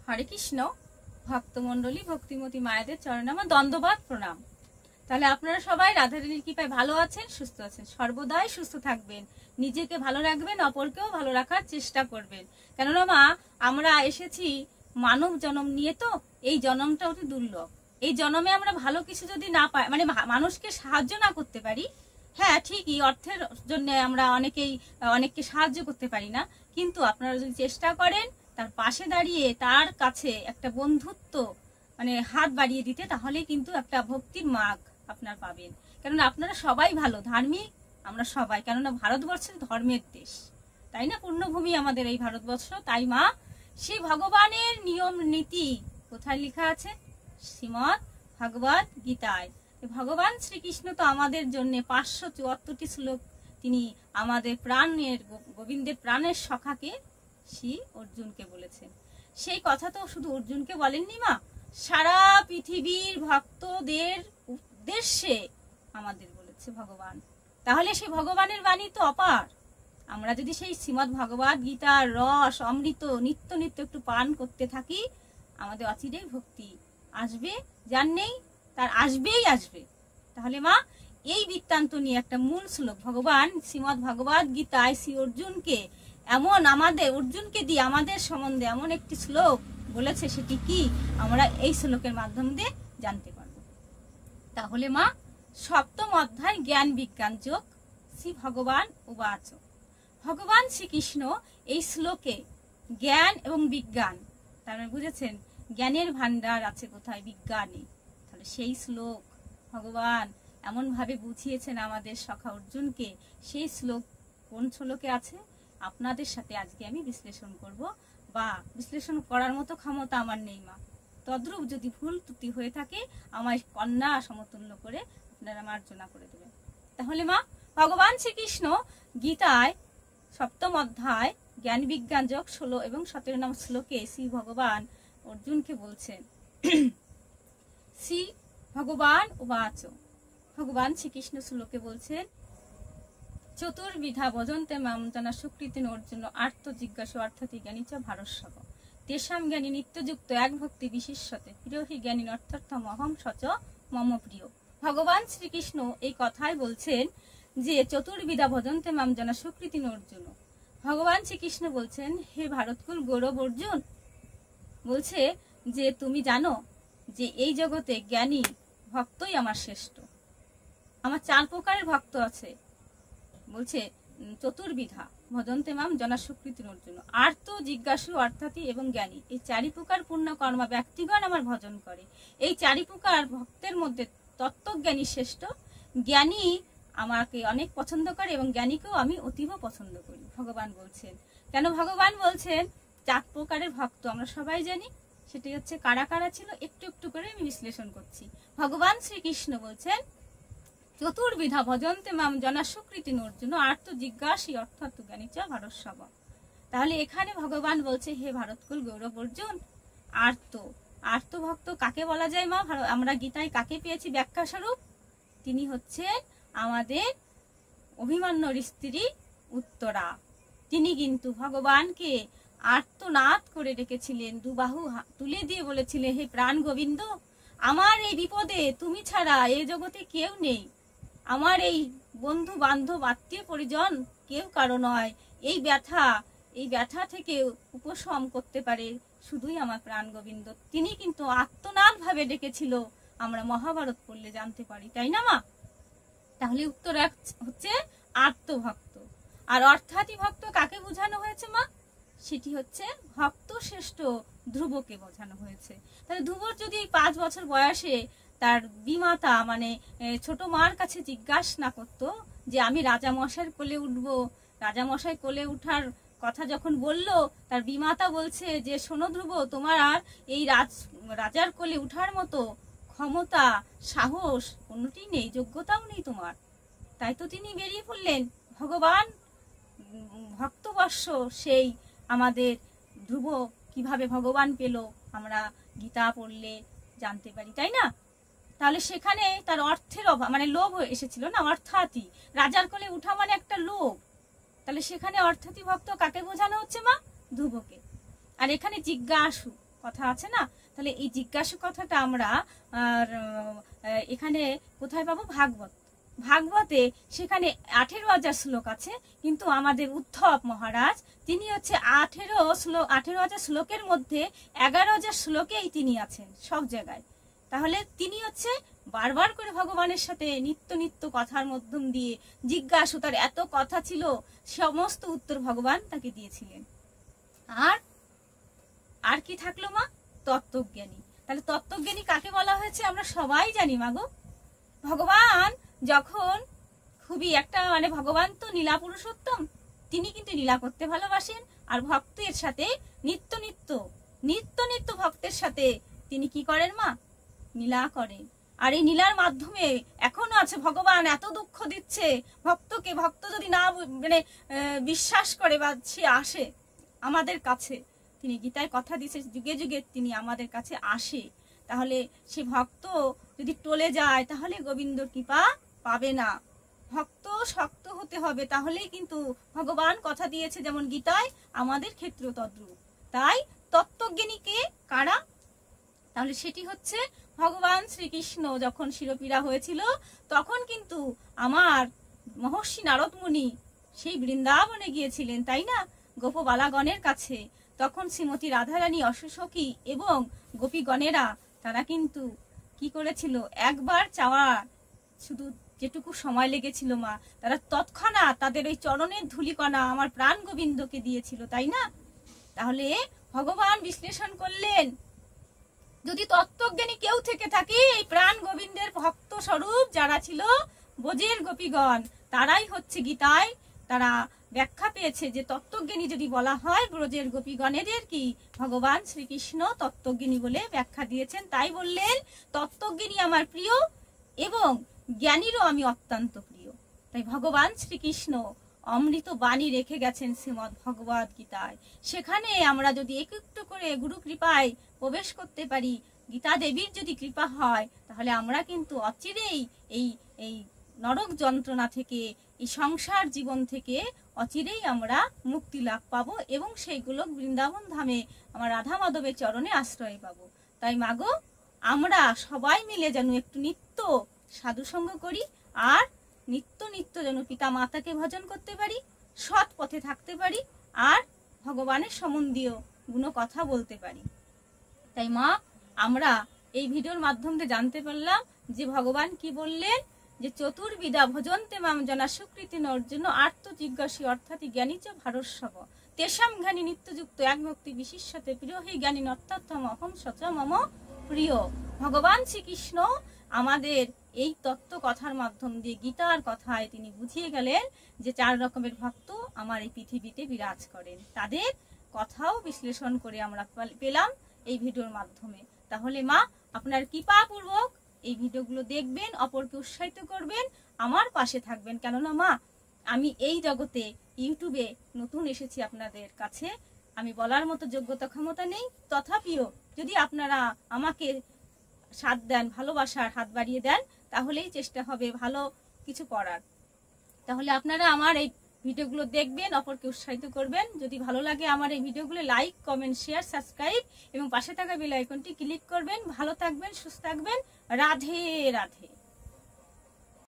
হরে কৃষ্ণ ভক্তমণ্ডলী ভক্তিমতী মায়েদের চরণে আমার দণ্ডবাদ প্রণাম। তাহলে আপনারা সবাই রাধারানীর কৃপায় ভালো আছেন, সুস্থ আছেন, সর্বদাই সুস্থ থাকবেন, নিজেকে ভালো রাখবেন, অপরকেও ভালো রাখার চেষ্টা করবেন। কেননা মা, আমরা এসেছি মানব জন্ম নিয়ে, তো এই জন্মটা অতি দুর্লভ। এই জন্মে আমরা ভালো কিছু যদি না পাই, মানে মানুষকে সাহায্য না করতে পারি, হ্যাঁ ঠিকই অর্থের জন্য আমরা অনেককে সাহায্য করতে পারি না, কিন্তু আপনারা যদি চেষ্টা করেন তার পাশে দাঁড়িয়ে তার কাছে একটা বন্ধুত্ব মানে হাত বাড়িয়ে দিতে, তাহলে কিন্তু একটা ভক্তির মাগ আপনার পাবেন। কেননা আপনারা সবাই ভালো ধার্মিক, আমরা সবাই, কেননা ভারতবর্ষের ধর্মের দেশ, তাই না? পূর্ণভূমি আমাদের এই ভারতবর্ষ। তাই মা, সেই ভগবানের নিয়ম নীতি কোথায় লেখা আছে? শ্রীমদ্ ভগবদ গীতায়। ভগবান শ্রীকৃষ্ণ তো আমাদের জন্য 574টি শ্লোক তিনি আমাদের প্রাণের গোবিন্দের প্রাণের সখাকে শ্রী অর্জুনকে বলেছেন। সেই কথা তো শুধু অর্জুনকে বলেননি মা, সারা পৃথিবীর ভক্তদের উদ্দেশ্যে আমাদের বলেছে ভগবান। তাহলে সেই ভগবানের বাণী তো অপার। আমরা যদি সেই শ্রীমদ্ ভগবদ গীতার রস অমৃত নিত্য নিত্য একটু পান করতে থাকি, আমাদের অচিরেই ভক্তি আসবে, যার নেই তার আসবেই আসবে। তাহলে মা, এই বৃত্তান্ত নিয়ে একটা মূল শ্লোক ভগবান শ্রীমদ্ ভগবদ গীতায় শ্রী অর্জুনকে অর্জুনকে দিয়ে আমাদের সম্বন্ধে এমন একটি শ্লোক বলেছে, সেটি কি আমরা এই শ্লোকের মাধ্যম দিয়ে জানতে পারব। তাহলে মা, 7ম অধ্যায় জ্ঞান বিজ্ঞান যোগ শ্রী ভগবান উবাচ। ভগবান শ্রীকৃষ্ণ এই শ্লোকে জ্ঞান এবং বিজ্ঞান, তার মানে বুঝেছেন জ্ঞানের ভান্ডার আছে কোথায়? বিজ্ঞানে। তাহলে সেই শ্লোক ভগবান এমন ভাবে বুঝিয়েছেন আমাদের সখা অর্জুনকে। সেই শ্লোক কোন শ্লোকে আছে আপনাদের সাথে আজকে আমি বিশ্লেষণ করব, বা বিশ্লেষণ করার মতো ক্ষমতা আমার নেই মা। তদ্রূপ যদি ভুল ত্রুটি হয়ে থাকে আমায় কন্যা সমতুল্য করে আপনারা মার্জনা করে দেবেন। তাহলে মা, ভগবান শ্রীকৃষ্ণ গীতায় 7ম অধ্যায় জ্ঞান বিজ্ঞান যোগ 16 এবং 17 নং শ্লোকে শ্রী ভগবান অর্জুনকে বলছেন, শ্রী ভগবান উবাচ। ভগবান শ্রীকৃষ্ণ শ্লোকে বলছেন, চতুর্বিধা ভজন্তে মাম জানা সুকৃতিন অর্জুন আর্ত জিজ্ঞাসু অর্থাৎ জ্ঞানী চ ভারস্বব তেষাম জ্ঞানী নিত্যযুক্ত এক ভক্তি বিশেষ্যতে প্রিয় হি জ্ঞানী অর্থার্থম অহম সচ মম প্রিয়। ভগবান শ্রীকৃষ্ণ এই কথাই বলছেন যে চতুর্বিধা ভজন্তে মাম জানা সুকৃতিন অর্জুন। ভগবান শ্রীকৃষ্ণ বলছেন, হে ভারতকুল গৌরব অর্জুন, বলছে যে তুমি জানো যে এই জগতে জ্ঞানী ভক্তই আমার শ্রেষ্ঠ। আমার 4 প্রকারের ভক্ত আছে, বলছে চতুর্বিধা ভজন্তে মাম জনা সুকৃতির অর্জুন আর্ত জিজ্ঞাসু অর্থাৎ এবং জ্ঞানী। এই 4 প্রকার পূর্ণ কর্মা ব্যক্তিগণ আমার ভজন করে। এই 4 প্রকার ভক্তের মধ্যে তত্ত্বজ্ঞানী শ্রেষ্ঠ। জ্ঞানী আমাকে অনেক পছন্দ করে এবং জ্ঞানীকেও আমি অতীব পছন্দ করি, ভগবান বলছেন। কেন ভগবান বলছেন 4 প্রকারের ভক্ত আমরা সবাই জানি, সেটি হচ্ছে কারা কারা ছিল একটু একটু করে আমি বিশ্লেষণ করছি। ভগবান শ্রীকৃষ্ণ বলছেন চতুর্বিধা ভজন্তে মাম জনা সুকৃতিন অর্জুন আর্ত জিজ্ঞাসী অর্থাৎ জ্ঞানী চ ভারস্বব। তাহলে এখানে ভগবান বলছে, হে ভারতকুল গৌরব অর্জুন, আর্ত ভক্ত কাকে বলা যায় মা? আমরা গীতায় কাকে পেয়েছি ব্যাখ্যা স্বরূপ? তিনি হচ্ছেন আমাদের অভিমন্যুর স্ত্রী উত্তরা। তিনি কিন্তু ভগবানকে আর্তনাদ করে ডেকেছিলেন, দুবাহু তুলে দিয়ে বলেছিলেন, হে প্রাণ গোবিন্দ, আমার এই বিপদে তুমি ছাড়া এই জগতে কেউ নেই, আমার এই বন্ধু বান্ধব আত্মীয় পরিজন কেউ কারো নয়। এই ব্যথা থেকে উপশম করতে পারে শুধুই আমার প্রাণ গোবিন্দ। তিনি কিন্তু আর্তনাদ ভাবে ডেকেছিল, আমরা মহাভারত পড়লে জানতে পারি, তাই না মা? তাহলে উত্তর হচ্ছে আর্তভক্ত। আর অর্থাৎই ভক্ত কাকে বোঝানো হয়েছে মা? সেটি হচ্ছে ভক্ত শ্রেষ্ঠ ধ্রুবকে বোঝানো হয়েছে। তাহলে ধ্রুবর যদি 5 বছর বয়সে তার বিমাতা মানে ছোট মার কাছে জিজ্ঞাসা না করতো যে আমি রাজা মশাইয়ের কোলে উঠবো, রাজা মশাই কোলে উঠার কথা যখন বলল, তার বিমাতা বলছে যে শোনো ধ্রুব, তোমার আর এই রাজার কোলে উঠার মতো ক্ষমতা সাহস কোনোটি নেই, যোগ্যতাও নেই তোমার। তাই তো তিনি বেরিয়ে পড়লেন। ভগবান ভক্তবর্ষ সেই আমাদের ধ্রুব কিভাবে ভগবান পেল আমরা গীতা পড়লে জানতে পারি, তাই না? তাহলে সেখানে তার অর্থের অভাব মানে লোভ এসেছিল না, অর্থাৎই রাজার কোলে উঠা মানে একটা লোভ। তাহলে সেখানে অর্থাৎই ভক্ত কাকে বোঝানো হচ্ছে মা? ধ্রুবকে। আর এখানে জিজ্ঞাসু কথা আছে না? তাহলে এই জিজ্ঞাসু কথাটা আমরা এখানে কোথায় পাবো? ভাগবতে সেখানে 18,000 শ্লোক আছে, কিন্তু আমাদের উদ্ধব মহারাজ তিনি হচ্ছে 18,000 শ্লোকের মধ্যে 11,000 শ্লোকেই তিনি আছেন সব জায়গায়। তাহলে তিনি হচ্ছে বারবার করে ভগবানের সাথে নিত্য নিত্য কথার মাধ্যম দিয়ে জিজ্ঞাসু, তার এত কথা ছিল, সমস্ত উত্তর ভগবান তাকে দিয়েছিলেন। আর কি থাকলো মা? তত্ত্বজ্ঞানী। তাহলে তত্ত্বজ্ঞানী কাকে বলা হয়েছে আমরা সবাই জানি মাগো। ভগবান যখন খুবই একটা ভগবান তো লীলা পুরুষোত্তম, তিনি কিন্তু লীলা করতে ভালোবাসেন, আর ভক্তের সাথে নিত্য নিত্য ভক্তের সাথে তিনি কি করেন মা? লীলা করেন। আর এই লীলার মাধ্যমে এখনো আছে ভগবান এত দুঃখ দিচ্ছে ভক্তকে, ভক্ত যদি না বিশ্বাস করে বা সে আসে আমাদের কাছে, তিনি গীতায় কথা দিয়েছে যুগে যুগে তিনি আমাদের কাছে আসে, তাহলে সে ভক্ত যদি টলে যায় তাহলে গোবিন্দর কৃপা পাবে না। ভক্ত শক্ত হতে হবে, তাহলেই কিন্তু ভগবান কথা দিয়েছে যেমন গীতায়, আমাদের ক্ষেত্র তদ্রূপ। তাই তত্ত্বজ্ঞানীকে কারা? তাহলে সেটি হচ্ছে ভগবান শ্রীকৃষ্ণ যখন শিরোপীড়া হয়েছিল তখন কিন্তু আমার মহর্ষি নারদ মুনি সেই বৃন্দাবনে গিয়েছিলেন, তাই না, গোপবালাগণের কাছে। তখন শ্রীমতী রাধারানী অশ্বসখী এবং গোপীগণেরা তারা কিন্তু কি করেছিল? একবার চাওয়া শুধু যেটুকু সময় লেগেছিল মা, তারা তৎক্ষণাৎ তাদের ওই চরণের ধূলিকণা আমার প্রাণ গোবিন্দকে দিয়েছিল, তাই না? তাহলে ভগবান বিশ্লেষণ করলেন, যদি তত্ত্বজ্ঞানী কেউ থেকে থাকে, এই প্রাণ গোবিন্দের ভক্ত স্বরূপ যারা ছিল ব্রজের গোপীগণ, তারাই হচ্ছে গীতায় তারা ব্যাখ্যা পেয়েছে যে তত্ত্বজ্ঞানী যদি বলা হয় ব্রজের গোপীগণেদের কি ভগবান শ্রীকৃষ্ণ তত্ত্বজ্ঞানী বলে ব্যাখ্যা দিয়েছেন। তাই বললেন তত্ত্বজ্ঞানী আমার প্রিয় এবং জ্ঞানীরও আমি অত্যন্ত প্রিয়। তাই ভগবান শ্রীকৃষ্ণ অমৃত বাণী রেখে গেছেন শ্রীমদ্ ভগবদ গীতায়। সেখানে আমরা যদি একটু করে গুরু কৃপায় প্রবেশ করতে পারি, গীতা দেবীর যদি কৃপা হয়, তাহলে আমরা কিন্তু অচিরেই এই নরক যন্ত্রণা থেকে, এই সংসার জীবন থেকে অচিরেই আমরা মুক্তি লাভ পাবো এবং সেইগুলো বৃন্দাবন ধামে আমার রাধা মাধবের চরণে আশ্রয় পাবো। তাই মাগো, আমরা সবাই মিলে যেন একটু নিত্য সাধুসঙ্গ করি, আর নিত্য যেন পিতা মাতাকে ভজন করতে পারি, সৎ পথে থাকতে পারি, আর ভগবানের সম্বন্ধীয় গুণ কথা বলতে পারি। তাই মা, আমরা এই ভিডিওর মাধ্যমে জানতে পারলাম যে ভগবান কি বললেন, যে চতুর্বিধা ভজন্তে মাম জনা সুকৃতি অর্জুন আর্ত জিজ্ঞাসী অর্থাৎ জ্ঞানীচ ভারস্বব তেষাম জ্ঞানী নিত্যযুক্ত এক ভক্তি বিশিষ্যতে প্রিয় হি জ্ঞানী অর্থাৎ অহম সচ মম প্রিয়। ভগবান শ্রীকৃষ্ণ আমাদের এই তত্ত্ব কথার মাধ্যম দিয়ে গীতার কথায় তিনি বুঝিয়ে গেলেন যে 4 রকমের ভক্ত আমার এই পৃথিবীতে বিরাজ করেন। তাদের কথাও বিশ্লেষণ করে আমরা পেলাম এই ভিডিওর মাধ্যমে। তাহলে মা, আপনার কৃপাপূর্বক এই ভিডিওগুলো দেখবেন, অপরকে উৎসাহিত করবেন, আমার পাশে থাকবেন। কেননা মা, আমি এই জগতে ইউটিউবে নতুন এসেছি আপনাদের কাছে, আমি বলার মতো যোগ্যতা ক্ষমতা নেই, তথাপিও যদি আপনারা আমাকে সাথ দেন, ভালোবাসার হাত বাড়িয়ে দেন, তাহলেই চেষ্টা হবে ভালো কিছু করার। তাহলে আপনারা আমার এই ভিডিওগুলো দেখবেন, অপরকে উৎসাহিত করবেন। যদি ভালো লাগে আমার এই ভিডিওগুলো লাইক, কমেন্ট, শেয়ার, সাবস্ক্রাইব এবং পাশে থাকা বেল আইকনটি ক্লিক করবেন। ভালো থাকবেন, সুস্থ থাকবেন। রাধে রাধে।